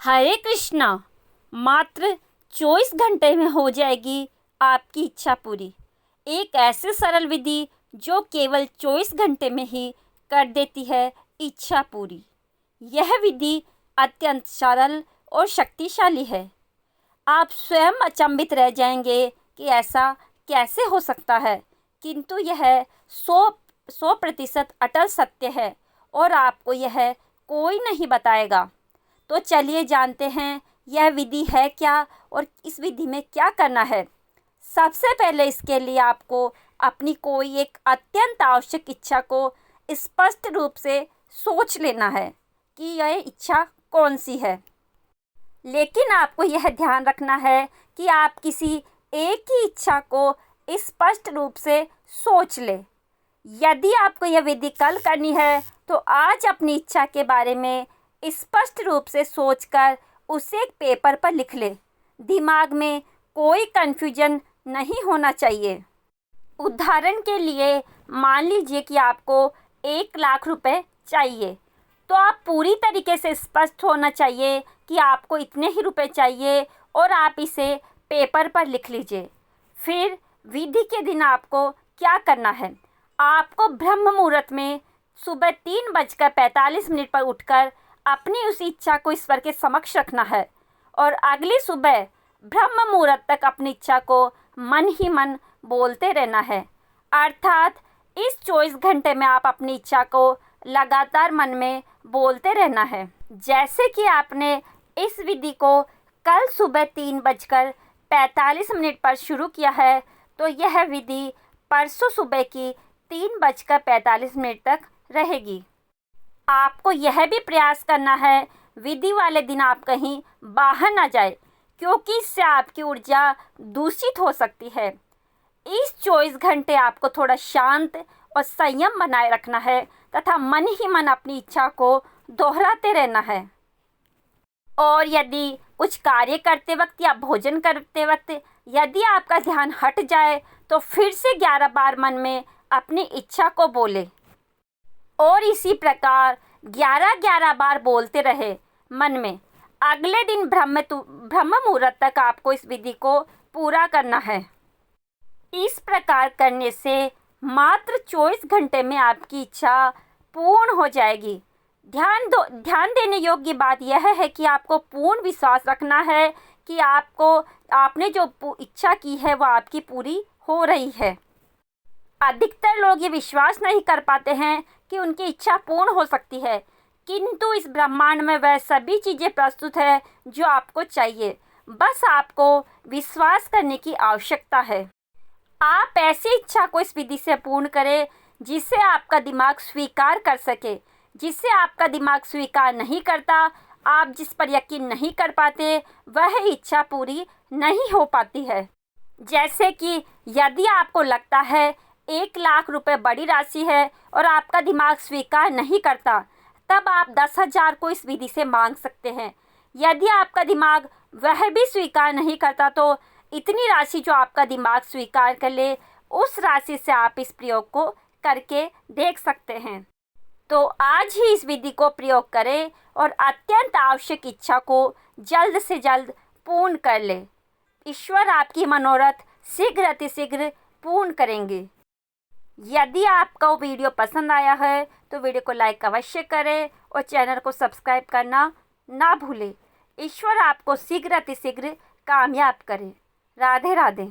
हरे कृष्णा। मात्र 24 घंटे में हो जाएगी आपकी इच्छा पूरी। एक ऐसी सरल विधि जो केवल 24 घंटे में ही कर देती है इच्छा पूरी। यह विधि अत्यंत सरल और शक्तिशाली है। आप स्वयं अचंभित रह जाएंगे कि ऐसा कैसे हो सकता है, किंतु यह 100% अटल सत्य है और आपको यह कोई नहीं बताएगा। तो चलिए जानते हैं यह विधि है क्या और इस विधि में क्या करना है। सबसे पहले इसके लिए आपको अपनी कोई एक अत्यंत आवश्यक इच्छा को स्पष्ट रूप से सोच लेना है कि यह इच्छा कौन सी है। लेकिन आपको यह ध्यान रखना है कि आप किसी एक ही इच्छा को स्पष्ट रूप से सोच ले। यदि आपको यह विधि कल करनी है तो आज अपनी इच्छा के बारे में स्पष्ट रूप से सोचकर उसे एक पेपर पर लिख ले। दिमाग में कोई कन्फ्यूजन नहीं होना चाहिए। उदाहरण के लिए मान लीजिए कि आपको 1,00,000 रुपए चाहिए, तो आप पूरी तरीके से स्पष्ट होना चाहिए कि आपको इतने ही रुपए चाहिए और आप इसे पेपर पर लिख लीजिए। फिर विधि के दिन आपको क्या करना है, आपको ब्रह्म मुहूर्त में सुबह 3:45 पर उठकर अपनी उस इच्छा को ईश्वर के समक्ष रखना है और अगली सुबह ब्रह्म मुहूर्त तक अपनी इच्छा को मन ही मन बोलते रहना है। अर्थात इस 24 घंटे में आप अपनी इच्छा को लगातार मन में बोलते रहना है। जैसे कि आपने इस विधि को कल सुबह 3:45 पर शुरू किया है, तो यह विधि परसों सुबह की 3:45 तक रहेगी। आपको यह भी प्रयास करना है विधि वाले दिन आप कहीं बाहर ना जाए, क्योंकि इससे आपकी ऊर्जा दूषित हो सकती है। इस 24 घंटे आपको थोड़ा शांत और संयम बनाए रखना है तथा मन ही मन अपनी इच्छा को दोहराते रहना है। और यदि कुछ कार्य करते वक्त या भोजन करते वक्त यदि आपका ध्यान हट जाए तो फिर से 11 बार मन में अपनी इच्छा को बोले और इसी प्रकार 11-11 बार बोलते रहे मन में। अगले दिन ब्रह्म मुहूर्त तक आपको इस विधि को पूरा करना है। इस प्रकार करने से मात्र 24 घंटे में आपकी इच्छा पूर्ण हो जाएगी। ध्यान देने योग्य बात यह है कि आपको पूर्ण विश्वास रखना है कि आपने जो इच्छा की है वह आपकी पूरी हो रही है। अधिकतर लोग ये विश्वास नहीं कर पाते हैं कि उनकी इच्छा पूर्ण हो सकती है, किंतु इस ब्रह्मांड में वह सभी चीज़ें प्रस्तुत है जो आपको चाहिए। बस आपको विश्वास करने की आवश्यकता है। आप ऐसी इच्छा को इस विधि से पूर्ण करें जिसे आपका दिमाग स्वीकार कर सके। जिसे आपका दिमाग स्वीकार नहीं करता, आप जिस पर यकीन नहीं कर पाते, वह इच्छा पूरी नहीं हो पाती है। जैसे कि यदि आपको लगता है 1,00,000 रुपए बड़ी राशि है और आपका दिमाग स्वीकार नहीं करता, तब आप 10,000 को इस विधि से मांग सकते हैं। यदि आपका दिमाग वह भी स्वीकार नहीं करता, तो इतनी राशि जो आपका दिमाग स्वीकार कर ले, उस राशि से आप इस प्रयोग को करके देख सकते हैं। तो आज ही इस विधि को प्रयोग करें और अत्यंत आवश्यक इच्छा को जल्द से जल्द पूर्ण कर ले। ईश्वर आपकी मनोरथ शीघ्र अतिशीघ्र पूर्ण करेंगे। यदि आपको वीडियो पसंद आया है तो वीडियो को लाइक अवश्य करें और चैनल को सब्सक्राइब करना ना भूलें। ईश्वर आपको शीघ्र अतिशीघ्र कामयाब करें। राधे राधे।